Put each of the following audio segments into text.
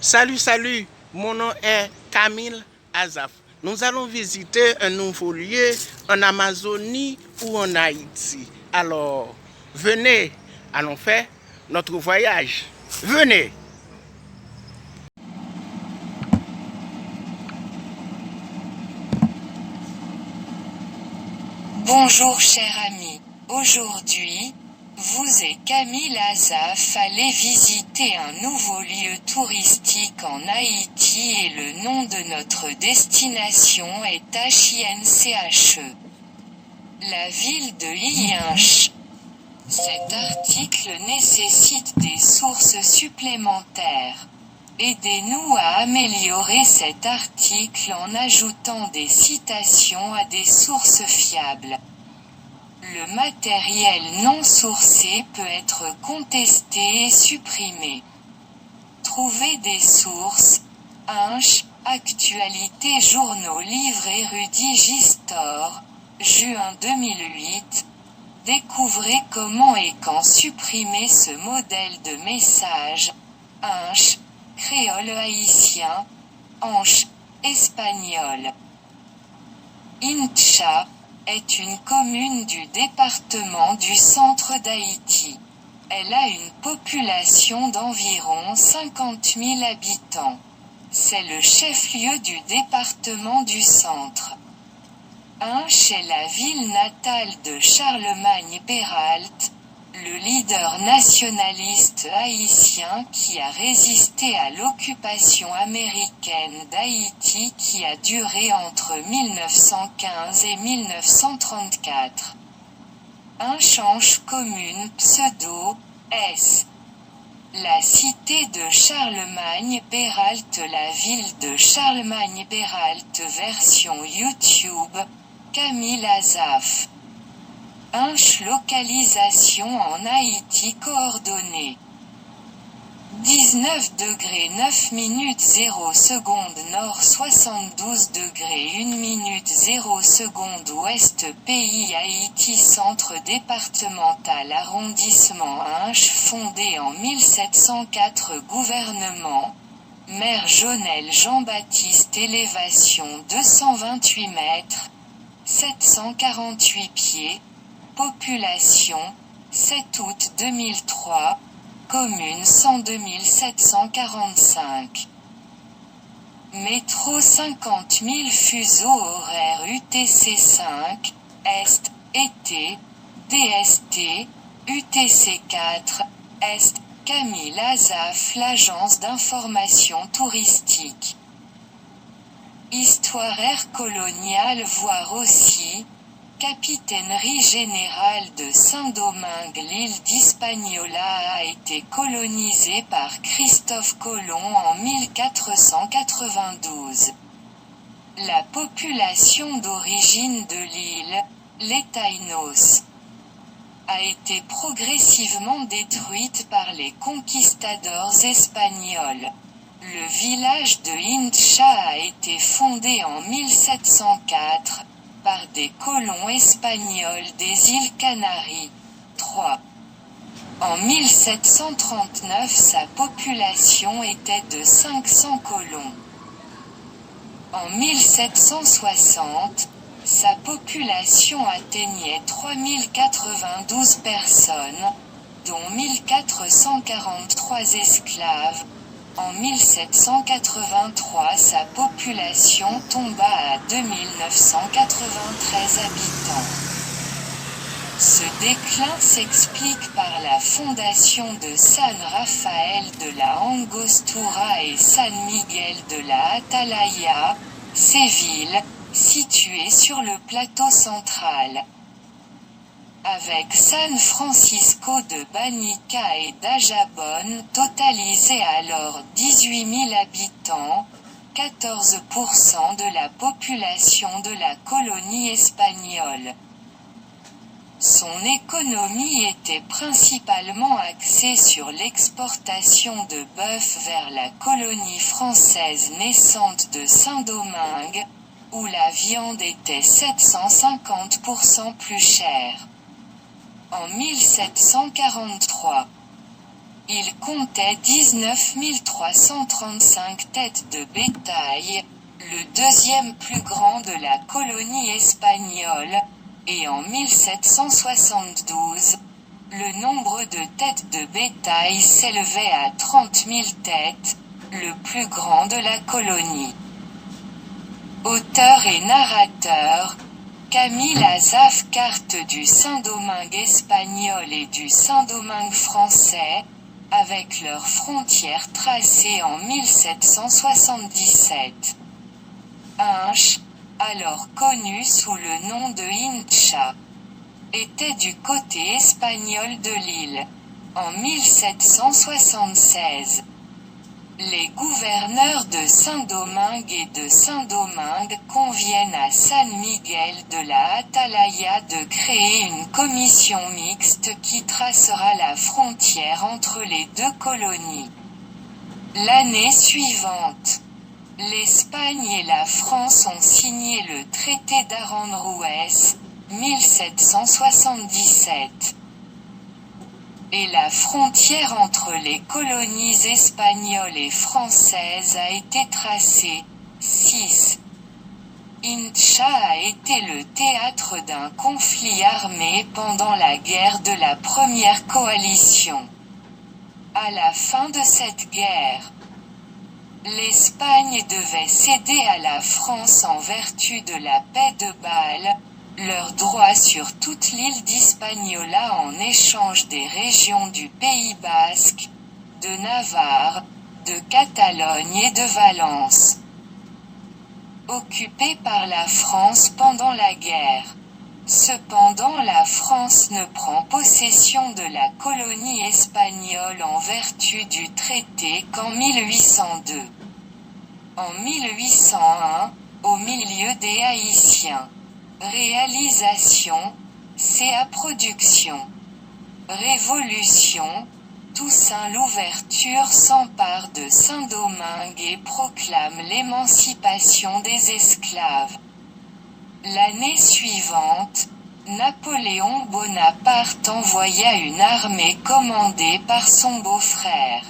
Salut, salut, mon nom est Camille Azaf. Nous allons visiter un nouveau lieu en Amazonie ou en Haïti. Alors, venez, allons faire notre voyage. Venez. Bonjour cher ami, aujourd'hui, vous et Camille Azaf allez visiter un nouveau lieu touristique en Haïti et le nom de notre destination est HINCHE. La ville de Hinche. Cet article nécessite des sources supplémentaires. Aidez-nous à améliorer cet article en ajoutant des citations à des sources fiables. Le matériel non sourcé peut être contesté et supprimé. Trouvez des sources. Hinche, actualité journaux livres érudits Gistor, juin 2008. Découvrez comment et quand supprimer ce modèle de message. Hinche, créole haïtien, hanche, espagnol. Incha est une commune du département du centre d'Haïti. Elle a une population d'environ 50 000 habitants. C'est le chef-lieu du département du centre. Hinche est la ville natale de Charlemagne Péralte, le leader nationaliste haïtien qui a résisté à l'occupation américaine d'Haïti qui a duré entre 1915 et 1934. Hinche commune pseudo, S. La cité de Charlemagne-Péralte. La ville de Charlemagne-Péralte version YouTube, Camille Azaf. Hinche localisation en Haïti coordonnées. 19 degrés 9 minutes 0 secondes nord 72 degrés 1 minute 0 secondes ouest pays Haïti centre départemental arrondissement Hinche fondé en 1704 gouvernement, maire Jonel Jean-Baptiste élévation 228 mètres, 748 pieds, population, 7 août 2003, commune 102 745. Métro 50 000 fuseaux horaires UTC 5, Est, été, DST, UTC 4, Est, Camille Azaf l'agence d'information touristique. Histoire ère coloniale voir aussi, Capitainerie générale de Saint-Domingue. L'île d'Hispaniola a été colonisée par Christophe Colomb en 1492. La population d'origine de l'île, les Taïnos, a été progressivement détruite par les conquistadors espagnols. Le village de Hincha a été fondé en 1704, par des colons espagnols des îles Canaries. 3. En 1739 sa population était de 500 colons. En 1760, sa population atteignait 3092 personnes, dont 1443 esclaves. En 1783 sa population tomba à 2993 habitants. Ce déclin s'explique par la fondation de San Rafael de la Angostura et San Miguel de la Atalaya, ces villes, situées sur le plateau central. Avec San Francisco de Banica et Dajabón totalisaient alors 18 000 habitants, 14% de la population de la colonie espagnole. Son économie était principalement axée sur l'exportation de bœuf vers la colonie française naissante de Saint-Domingue, où la viande était 750% plus chère. En 1743, Il comptait 19 335 têtes de bétail, le deuxième plus grand de la colonie espagnole, et en 1772, le nombre de têtes de bétail s'élevait à 30 000 têtes, le plus grand de la colonie. Auteur et narrateur, Camille Azaf, carte du Saint-Domingue espagnol et du Saint-Domingue français, avec leurs frontières tracées en 1777. Inche, alors connu sous le nom de Incha, était du côté espagnol de l'île. En 1776, les gouverneurs de Saint-Domingue et de Saint-Domingue conviennent à San Miguel de la Atalaya de créer une commission mixte qui tracera la frontière entre les deux colonies. L'année suivante, l'Espagne et la France ont signé le traité d'Aranjuez, 1777. Et la frontière entre les colonies espagnoles et françaises a été tracée. 6. Incha a été le théâtre d'un conflit armé pendant la guerre de la Première Coalition. À la fin de cette guerre, l'Espagne devait céder à la France en vertu de la paix de Bâle, leur droit sur toute l'île d'Hispaniola en échange des régions du Pays basque, de Navarre, de Catalogne et de Valence. Occupée par la France pendant la guerre. Cependant, la France ne prend possession de la colonie espagnole en vertu du traité qu'en 1802. En 1801, au milieu des Haïtiens. Réalisation, CA Production. Révolution, Toussaint Louverture s'empare de Saint-Domingue et proclame l'émancipation des esclaves. L'année suivante, Napoléon Bonaparte envoya une armée commandée par son beau-frère,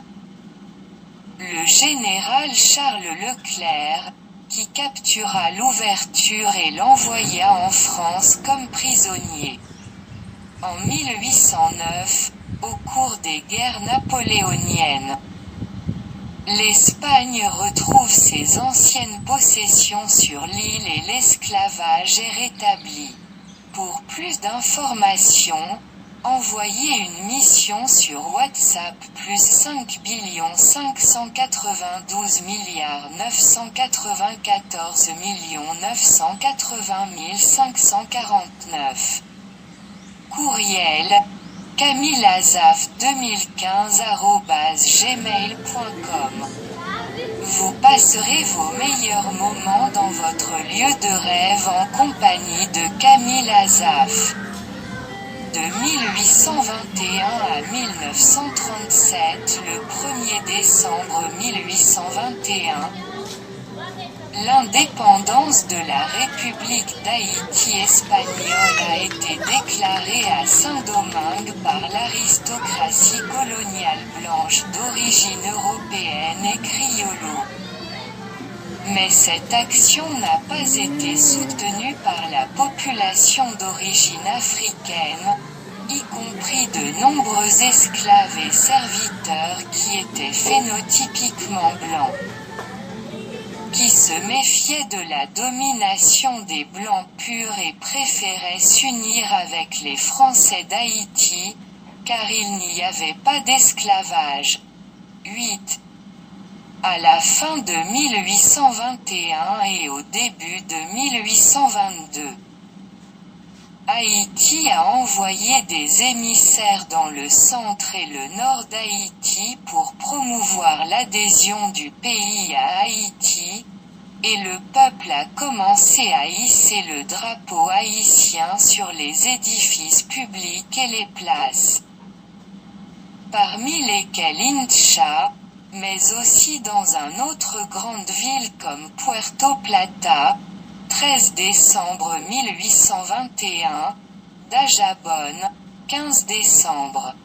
le général Charles Leclerc, qui captura l'ouverture et l'envoya en France comme prisonnier. En 1809, au cours des guerres napoléoniennes, l'Espagne retrouve ses anciennes possessions sur l'île et l'esclavage est rétabli. Pour plus d'informations, envoyez une mission sur WhatsApp +5 592 994 980 549. Courriel, camilleazaf2015@gmail.com. Vous passerez vos meilleurs moments dans votre lieu de rêve en compagnie de Camille Azaf. De 1821 à 1937, le 1er décembre 1821, l'indépendance de la République d'Haïti espagnole a été déclarée à Saint-Domingue par l'aristocratie coloniale blanche d'origine européenne et criollo. Mais cette action n'a pas été soutenue par la population d'origine africaine, y compris de nombreux esclaves et serviteurs qui étaient phénotypiquement blancs, qui se méfiaient de la domination des Blancs purs et préféraient s'unir avec les Français d'Haïti, car il n'y avait pas d'esclavage. 8. À la fin de 1821 et au début de 1822, Haïti a envoyé des émissaires dans le centre et le nord d'Haïti pour promouvoir l'adhésion du pays à Haïti, et le peuple a commencé à hisser le drapeau haïtien sur les édifices publics et les places, parmi lesquels Incha, mais aussi dans une autre grande ville comme Puerto Plata, 13 décembre 1821, Dajabón, 15 décembre.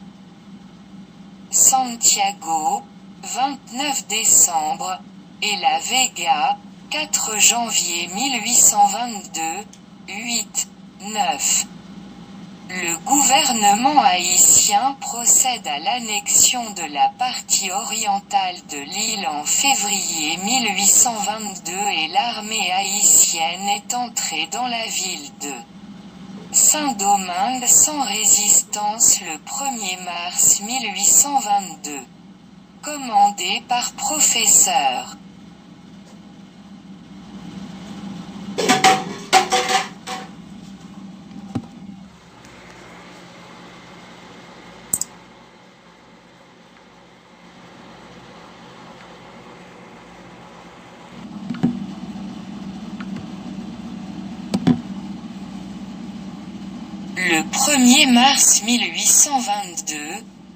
Santiago, 29 décembre, et La Vega, 4 janvier 1822, 8, 9. Le gouvernement haïtien procède à l'annexion de la partie orientale de l'île en février 1822 et l'armée haïtienne est entrée dans la ville de Saint-Domingue sans résistance le 1er mars 1822. Commandé par Professeur. Le 1er mars 1822,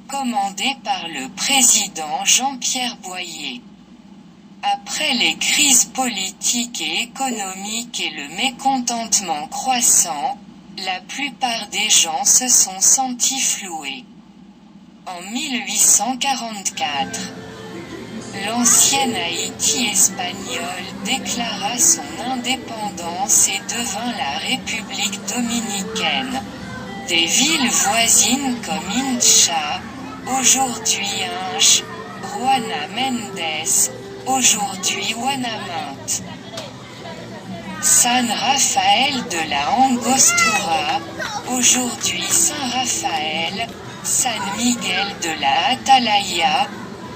commandé par le président Jean-Pierre Boyer. Après les crises politiques et économiques et le mécontentement croissant, la plupart des gens se sont sentis floués. En 1844, l'ancienne Haïti espagnole déclara son indépendance et devint la République dominicaine. Des villes voisines comme Incha, aujourd'hui Inche, Juana Méndez, aujourd'hui Huanaminte, San Rafael de la Angostura, aujourd'hui Saint-Raphaël, San Miguel de la Atalaya,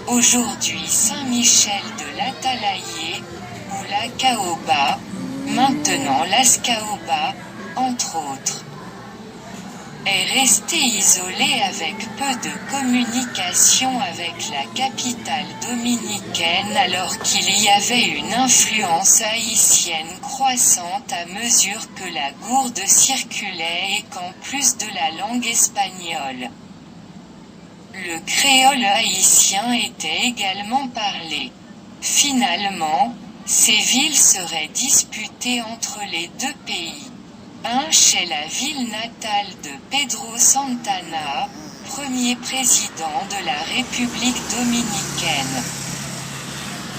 aujourd'hui Saint-Michel de l'Atalaye, ou la Caoba, maintenant Las Caobas, entre autres, est resté isolé avec peu de communication avec la capitale dominicaine alors qu'il y avait une influence haïtienne croissante à mesure que la gourde circulait et qu'en plus de la langue espagnole, le créole haïtien était également parlé. Finalement, ces villes seraient disputées entre les deux pays. Inche est la ville natale de Pedro Santana, premier président de la République dominicaine,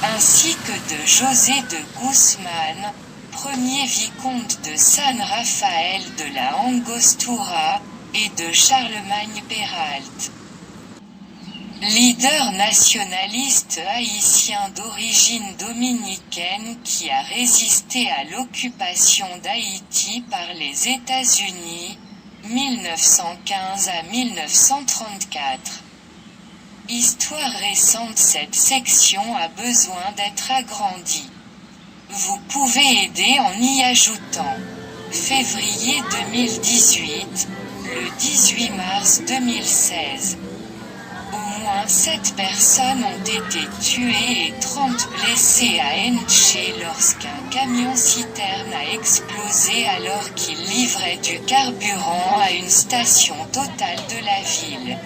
ainsi que de José de Guzmán, premier vicomte de San Rafael de la Angostura, et de Charlemagne Peralt, leader nationaliste haïtien d'origine dominicaine qui a résisté à l'occupation d'Haïti par les États-Unis, 1915 à 1934. Histoire récente. Cette section a besoin d'être agrandie. Vous pouvez aider en y ajoutant février 2018, le 18 mars 2016. Au moins 7 personnes ont été tuées et 30 blessées à Enche lorsqu'un camion-citerne a explosé alors qu'il livrait du carburant à une station Total de la ville.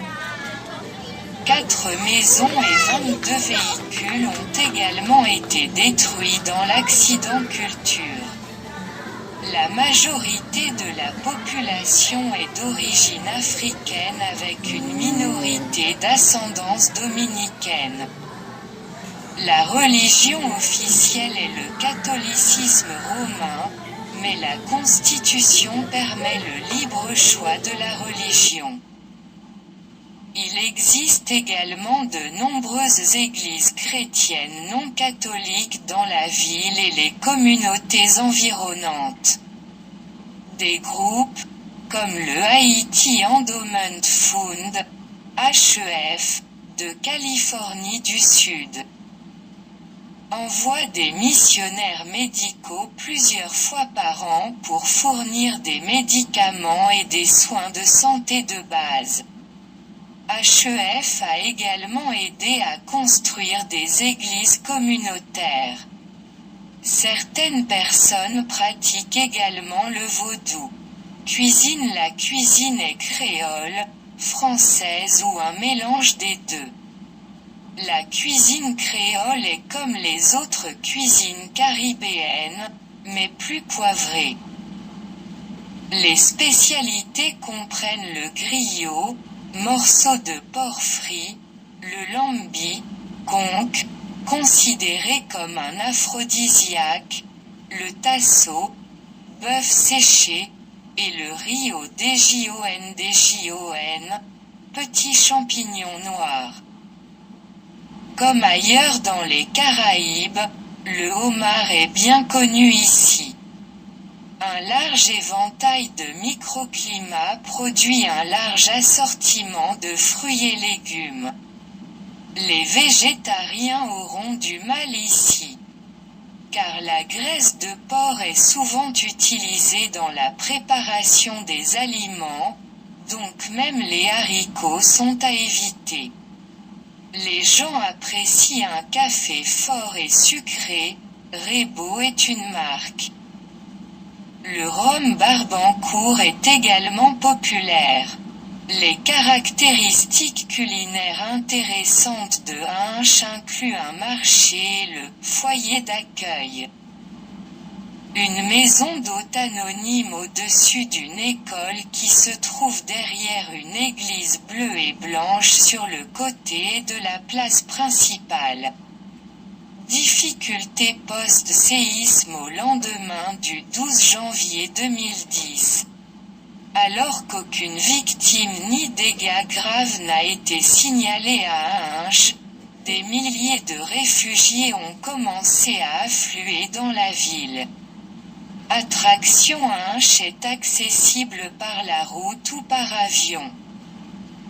4 maisons et 22 véhicules ont également été détruits dans l'accident culture. La majorité de la population est d'origine africaine avec une minorité d'ascendance dominicaine. La religion officielle est le catholicisme romain, mais la Constitution permet le libre choix de la religion. Il existe également de nombreuses églises chrétiennes non catholiques dans la ville et les communautés environnantes. Des groupes, comme le Haiti Endowment Fund, HEF, de Californie du Sud, envoient des missionnaires médicaux plusieurs fois par an pour fournir des médicaments et des soins de santé de base. HEF a également aidé à construire des églises communautaires. Certaines personnes pratiquent également le vaudou. La cuisine est créole, française ou un mélange des deux. La cuisine créole est comme les autres cuisines caribéennes, mais plus poivrée. Les spécialités comprennent le griot, morceaux de porc frit, Le lambi, conque, considéré comme un aphrodisiaque, le tasso, bœuf séché, et le rio djon, petit champignon noir. Comme ailleurs dans les Caraïbes, le homard est bien connu ici. Un large éventail de microclimats produit un large assortiment de fruits et légumes. Les végétariens auront du mal ici, car la graisse de porc est souvent utilisée dans la préparation des aliments, donc même les haricots sont à éviter. Les gens apprécient un café fort et sucré, Rebo est une marque. Le rhum Barbancourt est également populaire. Les caractéristiques culinaires intéressantes de Hinche incluent un marché et le foyer d'accueil. Une maison d'hôte anonyme au-dessus d'une école qui se trouve derrière une église bleue et blanche sur le côté de la place principale. Difficulté post-séisme au lendemain du 12 janvier 2010. Alors qu'aucune victime ni dégâts graves n'a été signalé à Hinche, des milliers de réfugiés ont commencé à affluer dans la ville. Attraction Hinche est accessible par la route ou par avion.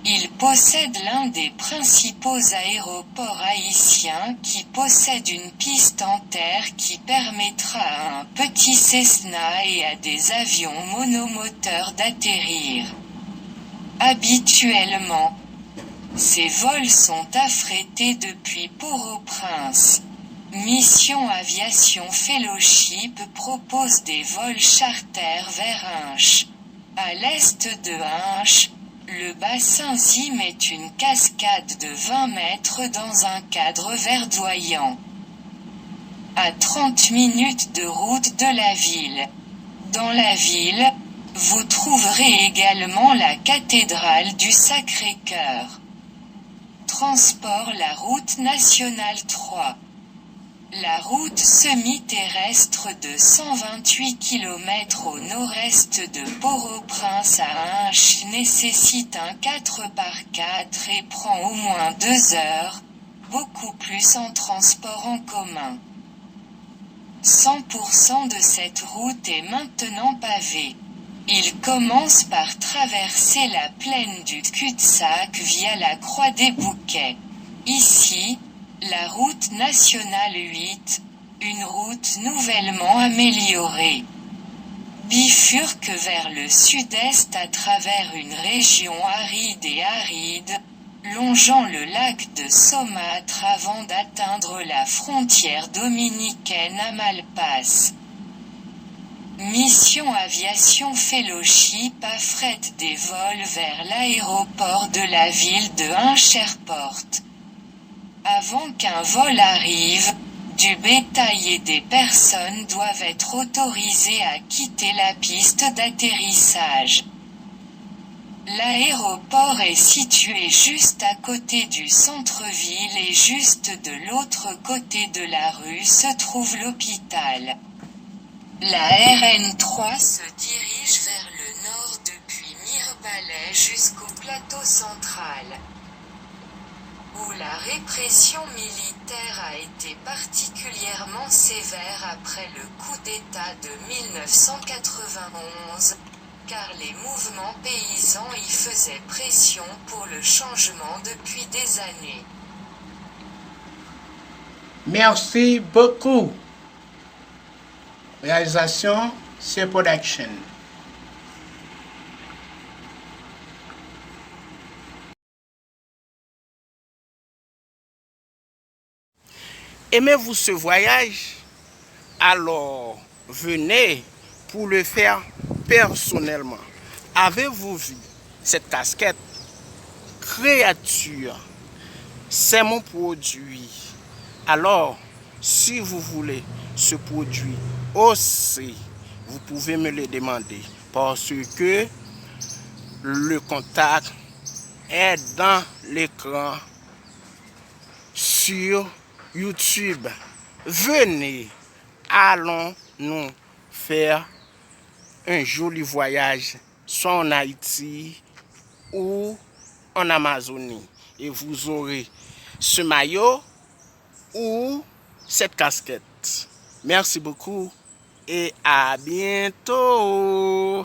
Il possède l'un des principaux aéroports haïtiens qui possède une piste en terre qui permettra à un petit Cessna et à des avions monomoteurs d'atterrir. Habituellement, ces vols sont affrétés depuis Port-au-Prince. Mission Aviation Fellowship propose des vols charters vers Hinche. À l'est de Hinche, le bassin Zim est une cascade de 20 mètres dans un cadre verdoyant. À 30 minutes de route de la ville. Dans la ville, vous trouverez également la cathédrale du Sacré-Cœur. Transport la route nationale 3. La route semi-terrestre de 128 km au nord-est de Port-au-Prince à Hinche nécessite un 4x4 et prend au moins 2 heures, beaucoup plus en transport en commun. 100% de cette route est maintenant pavée. Il commence par traverser la plaine du cul-de-sac via la Croix des Bouquets. Ici, la route nationale 8, une route nouvellement améliorée. Bifurque vers le sud-est à travers une région aride et aride, longeant le lac de Saumâtre avant d'atteindre la frontière dominicaine à Malpasse. Mission Aviation Fellowship affrète des vols vers l'aéroport de la ville de Hinche Airport. Avant qu'un vol arrive, du bétail et des personnes doivent être autorisés à quitter la piste d'atterrissage. L'aéroport est situé juste à côté du centre-ville et juste de l'autre côté de la rue se trouve l'hôpital. La RN3 se dirige vers le nord depuis Mirebalais jusqu'au plateau central, où la répression militaire a été particulièrement sévère après le coup d'État de 1991, car les mouvements paysans y faisaient pression pour le changement depuis des années. Merci beaucoup. Réalisation, c'est production. Aimez-vous ce voyage? Alors, venez pour le faire personnellement. Avez-vous vu cette casquette? Créature, c'est mon produit. Alors, si vous voulez ce produit aussi, vous pouvez me le demander parce que le contact est dans l'écran sur YouTube. Venez, allons nous faire un joli voyage, soit en Haïti ou en Amazonie. Et vous aurez ce maillot ou cette casquette. Merci beaucoup et à bientôt.